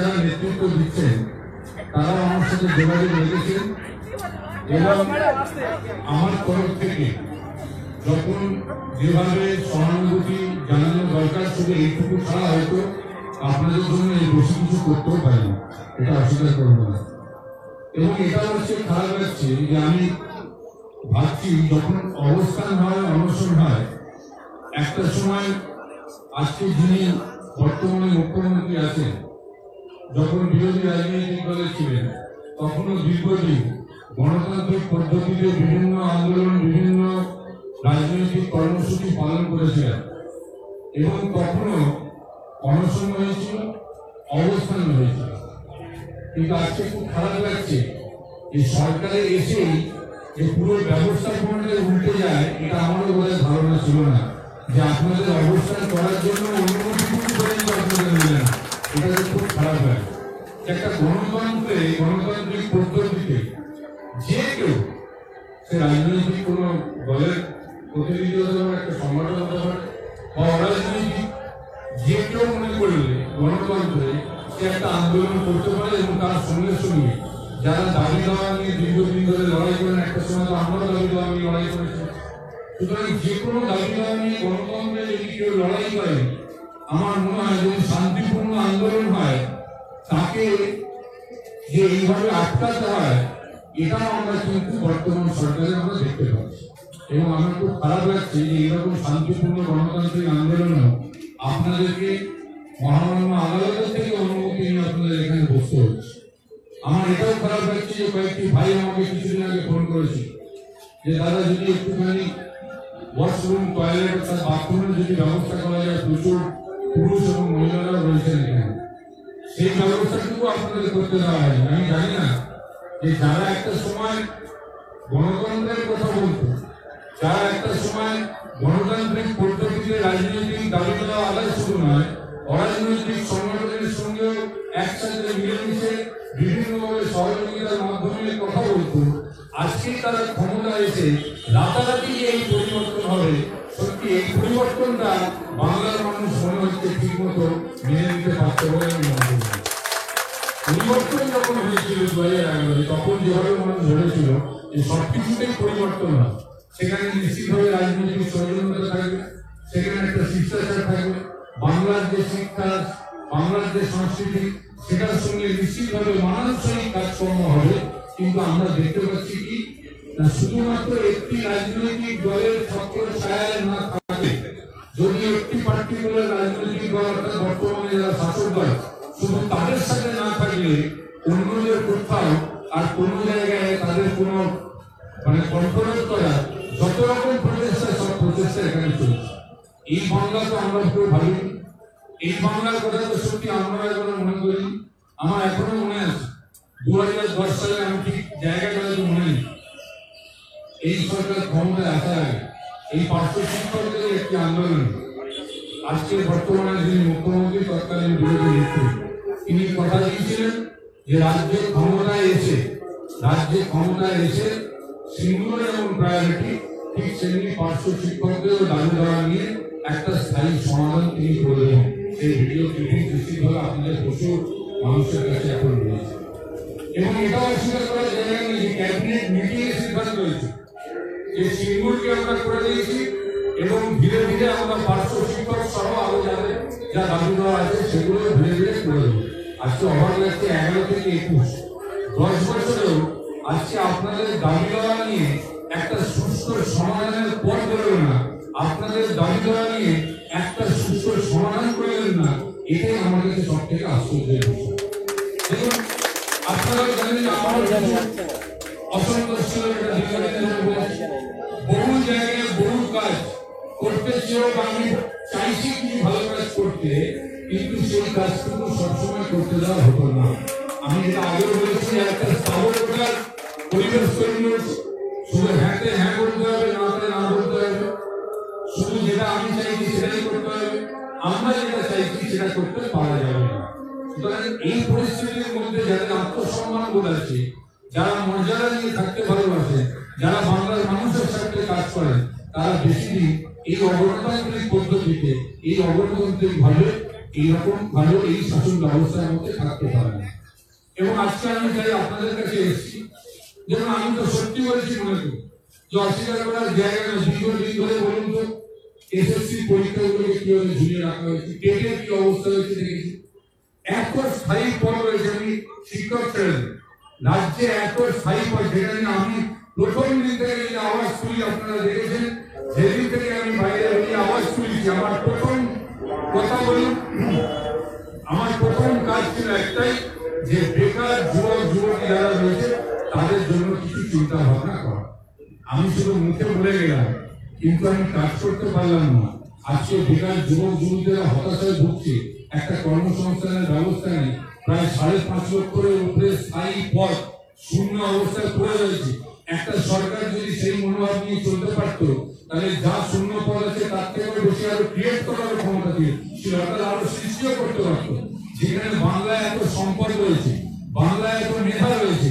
যারা নেতৃত্ব দিচ্ছেন তারা আমার সাথে যোগাযোগ রেখেছেন এবং আমার তরফ থেকে যখন যেভাবে সহানুভূতি জানানো দরকার শুধু এইটুকু ছাড়া হয়তো আপনাদের জন্য এই বেশি কিছু করতেও পারি না, এটা অস্বীকার করবো না। এবং এটা হচ্ছে খারাপ লাগছে যে আমি ভাবছি যখন অবস্থান হয় অনশন হয় একটা সময় আজকে যিনি বর্তমানে মুখ্যমন্ত্রী আছেন যখন বিরোধী রাজনৈতিক দলে ছিলেন তখনও দীর্ঘদিন গণতান্ত্রিক পদ্ধতিতে বিভিন্ন আন্দোলন বিভিন্ন রাজনৈতিক কর্মসূচি পালন করেছিলেন এবং কখনো অনশন হয়েছিল অবস্থান হয়েছিল। কিন্তু আজকে খুব খারাপ লাগছে যে সরকারে এসেই যে পুরো ব্যবস্থাপনাটা উল্টে যায় এটা আমারও বোধহয় ধারণা ছিল না যে আপনাদের অবস্থান করার জন্য অনুমতি পর্যন্ত আপনাদের মিলে না, এটা খুব খারাপ লাগে। একটা গণতান্ত্রিক পদ্ধতিতে যে কেউ সে রাজনৈতিক কোন দলের প্রতিনিধি হতে পারে, একটা সংগঠন হতে পারে বা অরাজনৈতিক যে কেউ মনে করলে গণতন্ত্রে সে একটা আন্দোলন করতে পারে এবং তার সঙ্গে সঙ্গে যারা দাবি দেওয়া নিয়ে দীর্ঘদিন ধরে লড়াই করেন, একটা সময় তো আমরাও দাবি দেওয়া নিয়ে লড়াই করেছি, সুতরাং যে কোনো দাবি দেওয়া নিয়ে গণতন্ত্রে যদি কেউ লড়াই করে আমার মনে হয় যদি শান্তিপূর্ণ আন্দোলন হয় তাকে যে এইভাবে আটকাতে হয় এটাও আমরা কিন্তু বর্তমান সরকারে আমরা দেখতে পাচ্ছি। এবং আমার খুব খারাপ লাগছে যে এইরকম শান্তিপূর্ণ গণতান্ত্রিক আন্দোলনও আপনাদেরকে মহামান্য আদালতের থেকে অনুমতি নিয়ে আপনাদের এখানে বসতে হচ্ছে। আমার এটাও খারাপ লাগছে যে কয়েকটি ভাই আমাকে কিছুদিন আগে ফোন করেছে যে দাদা যদি একটুখানি ওয়াশরুম টয়লেট অর্থাৎ বাথরুমের যদি ব্যবস্থা করা যায়, প্রচুর পুরুষ এবং মহিলারা রয়েছেন এখানে, সেই ব্যবস্থাটুকু আপনাদের করতে দেওয়া হয়নি। আমি জানি না যে যারা একটা সময় গণতন্ত্রের কথা বলতো, যারা একটা সময় গণতান্ত্রিক পদ্ধতিতে রাজনৈতিক দাবি দেওয়া আদায় শুধু নয় অরাজনৈতিক সংগঠনের সঙ্গে একসাথে মিলেমিশে বিভিন্নভাবে সহযোগিতার মাধ্যমে কথা বলতো, আজকে তারা ক্ষমতা এসে রাতারাতি এই পরিবর্তন হবে, সত্যি এই পরিবর্তনটা বাংলার মানুষ মনে হচ্ছে ঠিক মতো মেনে নিতে পারতে বলে আমি মনে করি। পরিবর্তন যখন হয়েছিল 2011 তখন যেভাবে মানুষ ধরেছিল যে সবকিছুতেই পরিবর্তন হয়, সেখানে নিশ্চিতভাবে রাজনৈতিক ষড়যন্ত্র থাকবে, সেখানে একটা শিষ্টাচার থাকবে, বাংলার যে শিক্ষা বাংলার যে সংস্কৃতি সেটার সঙ্গে নিশ্চিতভাবে মানানসই কাজকর্ম হবে। কিন্তু আমরা দেখতে পাচ্ছি কি না শুধুমাত্র একটি রাজনৈতিক দলের ছত্র ছায়ায় না থাকে, যদি একটি পার্টিকুলার রাজনৈতিক দল অর্থাৎ বর্তমানে যারা শাসক দল শুধু তাদের সাথে না থাকলে অন্যদের কোথাও আর কোন জায়গায় তাদের কোন কন্ট্রোল করা যত রকম প্রচেষ্টা সব প্রচেষ্টা এখানে চলছে। এই বাংলা তো আমরা কেউ ভাবিনি, এই বাংলার কথা তো সত্যি আমরা এখনো মনে করি। আমার এখনো মনে আছে 2010 সালে আমি ঠিক জায়গাটা মনে নেই, এই সরকার ক্ষমতায় আসার আগে এই পার্শ্ব শিক্ষকদের একটি আন্দোলন আজকে বর্তমানে যিনি মুখ্যমন্ত্রী তৎকালীন বিরোধী নেত্রী তিনি কথা দিয়েছিলেন যে রাজ্যে ক্ষমতায় এসে সিঙ্গুলার এবং প্রায়োরিটি ঠিক সেমনি পার্শ্ব শিক্ষকদের দাবি দেওয়া নিয়ে একটা স্থায়ী সমাধান তিনি করে দেন। সেই ভিডিও ক্লিপিং নিশ্চিতভাবে আপনাদের প্রচুর মানুষের কাছে এখন রয়েছে এবং এটাও অস্বীকার করা যায় না যে ক্যাবিনেট মিটিং এর সিদ্ধান্ত হয়েছে যে সিঙ্গুলকে আমরা করে দিয়েছি এবং ধীরে ধীরে আমরা পার্শ্ব শিক্ষক সহ আরো যাদের যা দাবি দেওয়া আছে সেগুলো ধীরে ধীরে করে দেবো। আজকে অবাক লাগছে 11 থেকে 21 10 বছরেও আজকে আপনাদের দাবি দেওয়া নিয়ে একটা সুস্থ সমাধানের পথ বেরোলো না, আপনাদের দাবি দেওয়া নিয়ে একটা সুস্থ সমাধান করলেন না, এটাই আমার কাছে সব থেকে আশ্চর্যের বিষয়। দেখুন আপনারা জানেন আমার অসন্তোষ ছিল, বহু জায়গায় বহু কাজ করতে চেয়েও আমি চাইছি কিছু ভালো কাজ করতে, কিন্তু সেই কাজটুকু সবসময় করতে দেওয়া হতো না। আমি যেটা আগে বলেছি একটা স্থাবর পরিবেশ তৈরি হয়েছে, শুধু হ্যাঁতে হ্যাঁ করতে হবে, নাতে না বলতে হবে, শুধু যেটা আমি চাইছি সেটাই করতে হবে, আমরা যেটা চাইছি সেটা করতে পারা যাবে না। সুতরাং এই পরিস্থিতির মধ্যে যাদের আত্মসম্মান বোধ আছে, যারা মর্যাদা নিয়ে থাকতে ভালোবাসে, যারা বাংলার মানুষের সাথে কাজ করেন, তারা বেশি দিন এই অগণতান্ত্রিক পদ্ধতিতে এই অগণতান্ত্রিক ভাবে এইরকম ভালো এই শাসন ব্যবস্থার মধ্যে থাকতে পারে না। এবং আজকে আমি চাই আপনাদের কাছে এসেছি, যেমন আমি তো সত্যি বলছি মনে করি যে অস্বীকার করার জায়গা দীর্ঘদিন ধরে বলুন তো এসএসসি পরীক্ষাগুলোকে কিভাবে ঝুলিয়ে রাখা হয়েছে, টেটের কি অবস্থা হয়েছে দেখেছি। এত স্থায়ী পদ রয়েছে, আমি শিক্ষক ছিলেন রাজ্যে এত স্থায়ী পদ, যেটা নিয়ে আমি প্রথম দিন থেকে যে আওয়াজ তুলি আপনারা দেখেছেন, যেদিন থেকে আমি বাইরে বেরিয়ে আওয়াজ তুলেছি, আমার প্রথম কথা বলি, আমার প্রথম কাজ ছিল একটাই, যে বেকার যুবক যুবতী যারা রয়েছে তাদের জন্য কিছু চিন্তা ভাবনা করা। আমি শুধু মুখে বলে গেলাম, কিন্তু আমি কাজ করতে পারলাম না। আজকে বেকার যুবক যুবতীরা হতাশায় ভুগছে, একটা কর্মসংস্থানের ব্যবস্থা নেই, প্রায় 5.5 লক্ষের উপরে স্থায়ী পদ শূন্য অবস্থায় পড়ে রয়েছে। একটা সরকার যদি সেই মনোভাব নিয়ে চলতে পারত, তাহলে যা শূন্য পদ আছে তার থেকে বেশি আরো ক্রিয়েট করার ক্ষমতা ছিল, অর্থাৎ আরো সৃষ্টিও করতে পারত। যেখানে বাংলায় এত সম্পদ রয়েছে, বাংলায় এত মেধা রয়েছে,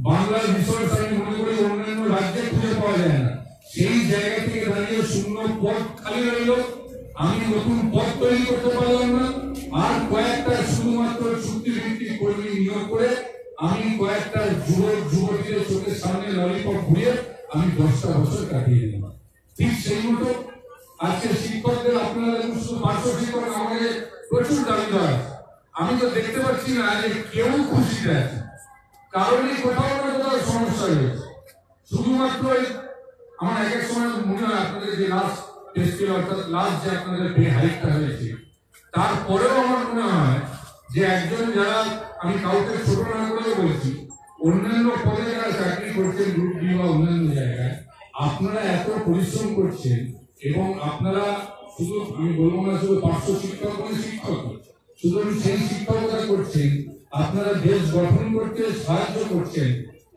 বাংলার রিসোর্স আমি মনে করি অন্যান্য রাজ্যে খুঁজে পাওয়া যায় না। সেই জায়গা থেকে দাঁড়িয়ে শূন্য পদ খালি রইল, আমি নতুন পদ তৈরি করতে পারলাম না, আর কয়েকটা শুধুমাত্র চুক্তিভিত্তিক কর্মী নিয়োগ করে আমি কয়েকটা যুবক যুবতীদের চোখের সামনে ললিপপ ঘুরিয়ে আমি 10টা বছর কাটিয়ে দিলাম। ঠিক সেই মতো আজকে শিক্ষকদের আপনারা শুধু পার্শ্ব শিক্ষক আমাকে প্রচুর দাবি দেওয়া, আমি তো দেখতে পাচ্ছি না যে কেউ খুশিতে আছে, কারণে কোথাও না কোথাও সমস্যা রয়েছে। শুধুমাত্র আমার এক এক সময় মনে হয় আপনাদের যে লাস্ট টেস্টিল অর্থাৎ লাস্ট যে আপনাদের পে হাইকটা হয়েছে, তারপরেও আমার মনে হয় যে একজন যারা, আমি কাউকে ছোট না করে বলছি, অন্যান্য পদে যারা চাকরি করছেন গ্রুপ ডি বা অন্যান্য জায়গায়, আপনারা এত পরিশ্রম করছেন এবং আপনারা শুধু, আমি বলবো না শুধু পার্শ্ব শিক্ষক মানে শিক্ষক, শুধু সেই শিক্ষকতা করছেন, আপনারা দেশ গঠন করতে সাহায্য করছেন।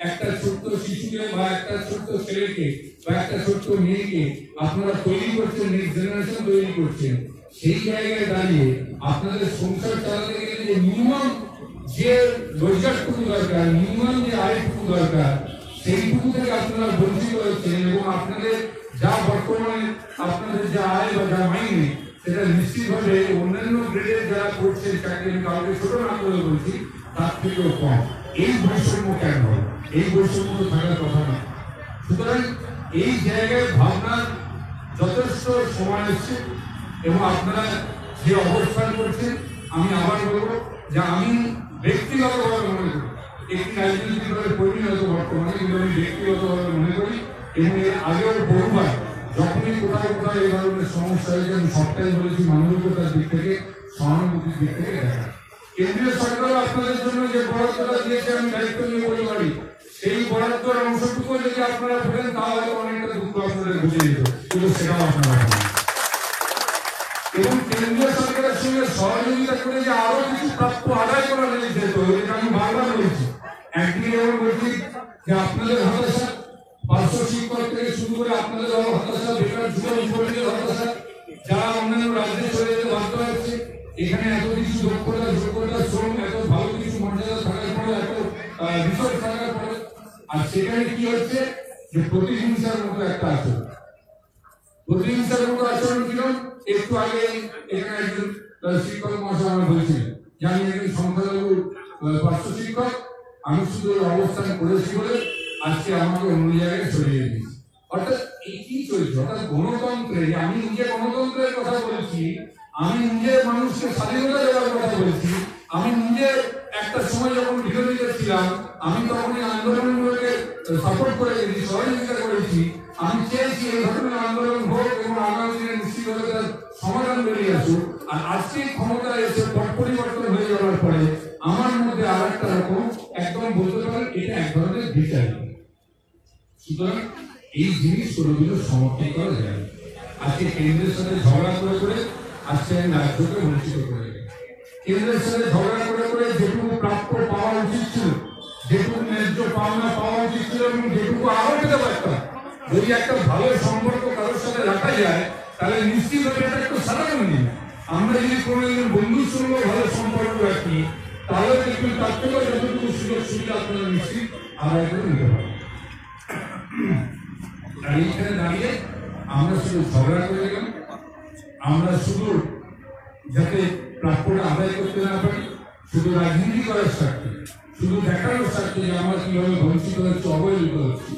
একটা ছোট্ট শিশুকে বা একটা ছোট্ট ছেলেকে বা একটা ছোট্ট মেয়েকে আপনারা তৈরি করছেন, নেক্সট জেনারেশন তৈরি করছেন। সেই জায়গায় দাঁড়িয়ে আপনাদের সংসার চালাতে গেলে যে মিনিমাম যে রোজগারটুকু দরকার, মিনিমাম যে আয়টুকু দরকার, সেইটুকু থেকে আপনারা বঞ্চিত হচ্ছেন। এবং আপনাদের যা বর্তমানে আপনাদের যা আয় বা যা মাইনে, সেটা নিশ্চিতভাবে অন্যান্য গ্রেডের যারা করছেন চাকরি, আমি কাউকে ছোট না করে বলছি, তার থেকেও কম। এই বৈষম্য কেন হয়? এই বৈষম্য তো থাকার কথা না। সুতরাং এই জায়গায় ভাবনার যথেষ্ট সময় এসছে এবং আপনারা যে অবস্থান করছেন, আমি আবার বলবো যে আমি ব্যক্তিগতভাবে মনে করি, একটি রাজনৈতিক দলের কর্মী হয়তো বর্তমানে, কিন্তু আমি ব্যক্তিগতভাবে মনে করি এবং এর আগেও বহুবার যখনই কোথাও কোথাও এই ধরনের সমস্যা হয়েছে, আমি সবটাই বলেছি মানবিকতার দিক থেকে, সহানুভূতির দিক থেকে দেখা। কেন্দ্রীয় সরকারও আপনাদের জন্য যে বরাদ্দটা দিয়েছে, আমি দায়িত্ব নিয়ে বলতে পারি, সেই বরাদ্দের অংশটুকু যদি আপনারা ফেলেন তাহলে অনেকটা দুঃখ আপনাদের বুঝে যেত, কিন্তু সেটাও আপনারা এবং কেন্দ্রীয় সরকারের সঙ্গে সহযোগিতা করে যে আরো কিছু প্রাপ্য আদায় করা যেত, এটা আমি বারবার বলছি। একদিকে যেমন বলছি যে আপনাদের হতাশা, পার্শ্ব শিক্ষক থেকে শুরু করে আপনাদের হতাশা, বেকার যুবক যুবতীদের হতাশা, যারা অন্যান্য রাজ্যে চলে যেতে বাধ্য হচ্ছে, এখানে এত কিছু দক্ষতা যোগ্যতা শ্রম, এত ভালো কিছু মর্যাদা থাকার পরে, এত রিসোর্স থাকার পরে, আর সেখানে কি হচ্ছে যে প্রতিহিংসার মতো একটা আচরণ। প্রতিহিংসার মতো আচরণ ছিল একটু আগে এখানে একজন শিক্ষক মহাশয় আমার বলছিলেন যে আমি একজন সংখ্যালঘু পার্শ্ব শিক্ষক, আমি শুধু অবস্থান করেছি বলে আজকে আমাকে অন্য জায়গায় সরিয়ে দিয়েছি। অর্থাৎ এই কি চলছে? অর্থাৎ গণতন্ত্রে, আমি নিজে গণতন্ত্রের কথা বলছি, আমি নিজে মানুষকে স্বাধীনতা দেওয়ার কথা বলছি, আমি নিজে একটা সময় যখন বিরোধীতে ছিলাম, আমি তখন এই আন্দোলনগুলোকে সাপোর্ট করে গেছি, সহযোগিতা করেছি। আমি চেয়েছি এই ধরনের আন্দোলন হোক এবং আগামী দিনে নিশ্চিতভাবে তার সমাধান বেরিয়ে আসুক। আর আজকে ক্ষমতা এসে পট পরিবর্তন হয়ে যাওয়ার পরে আমার মধ্যে আর একটা রকম একদম বলতে পারেন এটা এক ধরনের বিচার। সুতরাং এই জিনিস কোনোদিনও সমর্থন করা যায় না। আজকে কেন্দ্রের সাথে ঝগড়া করে করে আজকে রাজ্যকে বঞ্চিত করে, কেন্দ্রের সাথে ঝগড়া করে করে যেটুকু প্রাপ্য পাওয়া উচিত ছিল, যেটুকু ন্যায্য পাওনা পাওয়া উচিত ছিল এবং যেটুকু আরো পেতে পারতাম, যদি একটা ভালো সম্পর্ক কারোর সাথে রাখা যায় তাহলে নিশ্চিতভাবে এটা একটু সাধারণ দিন। আমরা যদি কোনোদিন বন্ধুর সঙ্গে ভালো সম্পর্ক রাখি, তাহলে কিন্তু তার থেকেও যতটুকু সুযোগ সুবিধা আপনারা নিশ্চিত আদায় করে নিতে পারেন। আর এইখানে দাঁড়িয়ে আমরা শুধু ঝগড়া করে গেলাম, আমরা শুধু যাতে প্রাপ্যটা আদায় করতে না পারি, শুধু রাজনীতি করার স্বার্থে, শুধু দেখানোর স্বার্থে যে আমরা কিভাবে বঞ্চিত হচ্ছে, অবহেলিত হচ্ছি।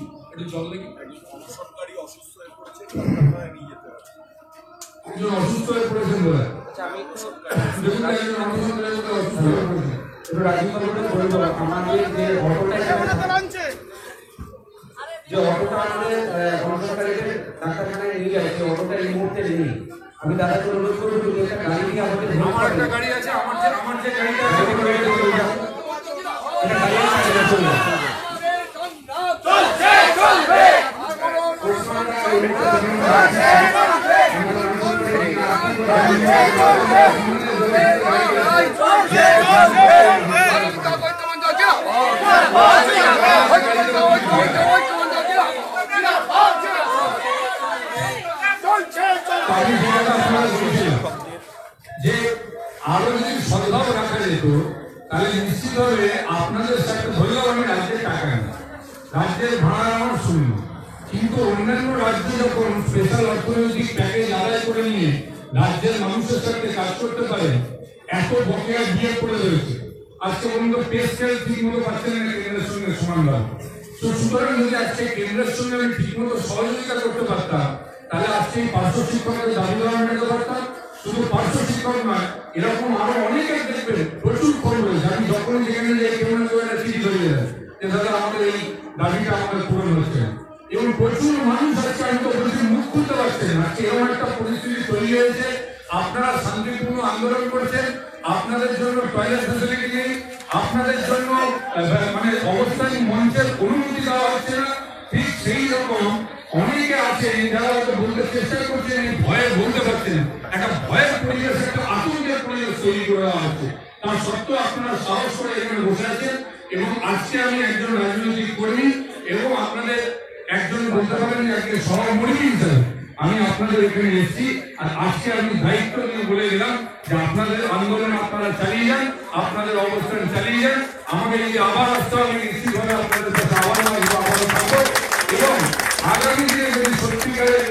একজন অসুস্থ হয়ে পড়েছেন বলে দেখুন, একজন অসুস্থ হয়ে পড়েছেন। আমাদের যে অটোটা আমাদের গণসরকারের ডাক্তারখানায় নিয়ে যায়, সেই অটোটা এই মুহূর্তে নেই। আমি দাদাকে অনুরোধ করবো যদি একটা গাড়ি নিয়ে আমাদের আমার একটা গাড়ি আছে, আমার যে গাড়িটা আছে যে আরো যদি সদ্ভাব রাখা যেত তাহলে নিশ্চিতভাবে আপনাদের সাথে ধরলেও আমি রাজ্যের টাকা নেই, রাজ্যের ভাড়া আমার শূন্য। কিন্তু অন্যান্য রাজ্য যখন স্পেশাল অর্থনৈতিক প্যাকেজ আদায় করে নিয়ে রাজ্যের মানুষের সাথে কাজ করতে পারে, এত বকেয়া দিয়ে পড়ে রয়েছে। আজকে পর্যন্ত পে স্কেল ঠিক মতো পাচ্ছেন না কেন্দ্রের সঙ্গে সমানভাবে। তো সুতরাং যদি আজকে কেন্দ্রের সঙ্গে আমি ঠিক মতো সহযোগিতা করতে পারতাম, তাহলে আজকে এই পার্শ্ব শিক্ষকের দাবি দেওয়া মেটাতে পারতাম। শুধু পার্শ্ব শিক্ষক নয়, এরকম আরো অনেকে দেখবেন প্রচুর ফোন রয়েছে। আমি যখন যেখানে যাই কেউ না কেউ একটা চিঠি ধরে যায় যে দাদা আমাদের এই দাবিটা আমাদের পূরণ হচ্ছে, এবং প্রচুর মানুষ আজকে আমি তো বলছি মুখ খুলতে পারছেন না। এরকম একটা পরিস্থিতি তৈরি হয়েছে, আপনারা শান্তিপূর্ণ আন্দোলন করছেন, আপনাদের জন্য টয়লেট ফ্যাসিলিটি নেই, আপনাদের জন্য মানে অবস্থান মঞ্চের অনুমতি দেওয়া হচ্ছে না। ঠিক সেই রকম অনেকে আছে যারা হয়তো বলতে চেষ্টা করছেন, ভয়ে বলতে পারছেন, একটা ভয়ের পরিবেশ, একটা আতঙ্কের পরিবেশ তৈরি করা হচ্ছে। তার সত্ত্বেও আপনারা সাহস করে এখানে বসে আছেন। এবং আজকে আমি একজন রাজনৈতিক কর্মী এবং আপনাদের একজন বলতে পারেন একজন সহমর্মী হিসাবে আমি আপনাদের এখানে এসেছি। আর আজকে আমি দায়িত্ব নিয়ে বলে গেলাম যে আপনাদের আন্দোলন আপনারা চালিয়ে যান, আপনাদের অবস্থান চালিয়ে যান। আমাকে যদি আবার আসতে হবে নিশ্চিতভাবে আপনাদের সাথে আবারও থাকবো। এবং আগামী দিনে যদি সত্যিকারের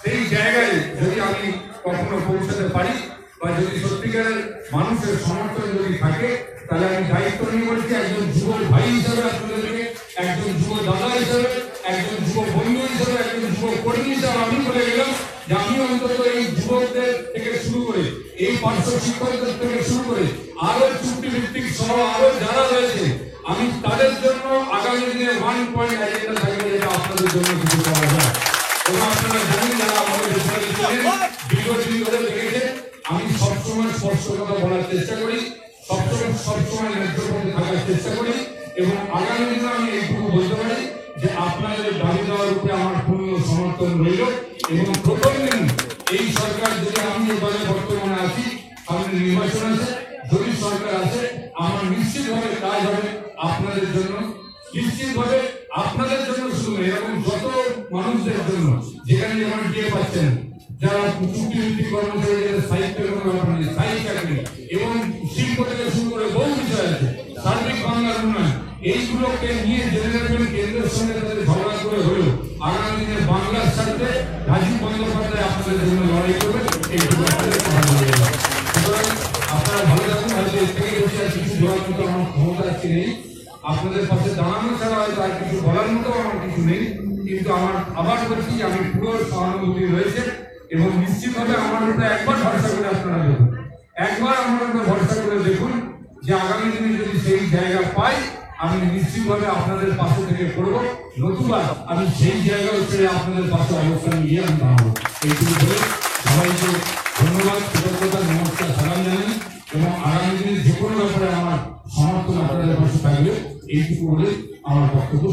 সেই জায়গায় যদি আমি কখনো পৌঁছাতে পারি বা যদি সত্যিকারের মানুষের সমর্থন যদি থাকে, তাহলে আমি দায়িত্ব নিয়ে বলছি একজন যুব ভাই হিসাবে আপনাদেরকে, একজন যুব দাদা হিসাবে, একজন যুব বন্ধু হিসাবে, একজন যুব কর্মী হিসাবে আমি বলে গেলাম যে আমি অন্তত এই যুবকদের থেকে শুরু করে, এই পার্শ্ব শিক্ষকদের থেকে শুরু করে আরো চুক্তিভিত্তিক সহ আরো যারা রয়েছে, আমি তাদের জন্য আগামী দিনে 1 পয়েন্ট এজেন্ডা থাকবে যেটা আপনাদের জন্য কিছু করা যায়। এবং আপনারা জানেন যারা আমাদের দেশে ছিলেন দীর্ঘদিন ধরে দেখেছেন, আমি সবসময় স্পষ্ট কথা বলার চেষ্টা করি, সবসময় ন্যায্য পথে থাকার চেষ্টা করি। এবং আগামী দিনে আমি এইটুকু বলতে পারি যে আপনাদের দাবি দেওয়ার উপরে আমার পূর্ণ সমর্থন রইল। এবং প্রথম দিন এই সরকার যদি আমি এবারে বর্তমানে আছি, সামনে নির্বাচন আছে, যদি সরকার আছে, আমার নিশ্চিতভাবে কাজ হবে আপনাদের জন্য, নিশ্চিতভাবে আপনাদের জন্য। শুধু এরকম যত মানুষদের জন্য যেখানে যেমন বিয়ে পাচ্ছেন, যারা চুক্তিভিত্তিক কর্মচারী, যাদের সাহিত্যের কোনো ব্যাপার নেই, স্থায়ী চাকরি এবং শিল্প থেকে শুরু করে বহু বিষয় আছে, সার্বিক বাংলার উন্নয়ন, এইগুলোকে নিয়ে জেনে রাখবেন কেন্দ্রের সঙ্গে তাদের ঝগড়া করে হলেও আগামী দিনে বাংলার সাথে রাজীব বন্দ্যোপাধ্যায় আপনাদের জন্য লড়াই করবেন। এইটুকু আপনাদের সুতরাং আপনারা ভালো থাকুন। হয়তো এর থেকে বেশি আর কিছু দেওয়ার মতো আমার ক্ষমতা আজকে নেই, আপনাদের পাশে দাঁড়ানো ছাড়া হয়তো আর কিছু বলার মতো আমার কিছু নেই। কিন্তু আমার আবার বলছি যে আমি পুরো সহানুভূতি রয়েছে এবং নিশ্চিতভাবে আমার উপরে একবার ভরসা করে আপনারা দেখুন, একবার আমার উপরে ভরসা করে দেখুন যে আগামী দিনে যদি সেই জায়গা পাই, আমি নিশ্চিতভাবে আপনাদের পাশে থেকে করবো, নতুবা আমি সেই জায়গায় ছেড়ে আপনাদের পাশে অবস্থান নিয়ে আমি দাঁড়াবো। এইটুকু বলে সবাইকে ধন্যবাদ, কৃতজ্ঞতা, নমস্কার, সালাম জানাই। এবং আগামী দিনে যে কোনো ব্যাপারে আমার সমর্থন আপনাদের পাশে থাকবে, এইটুকু বলে আমার বক্তব্য।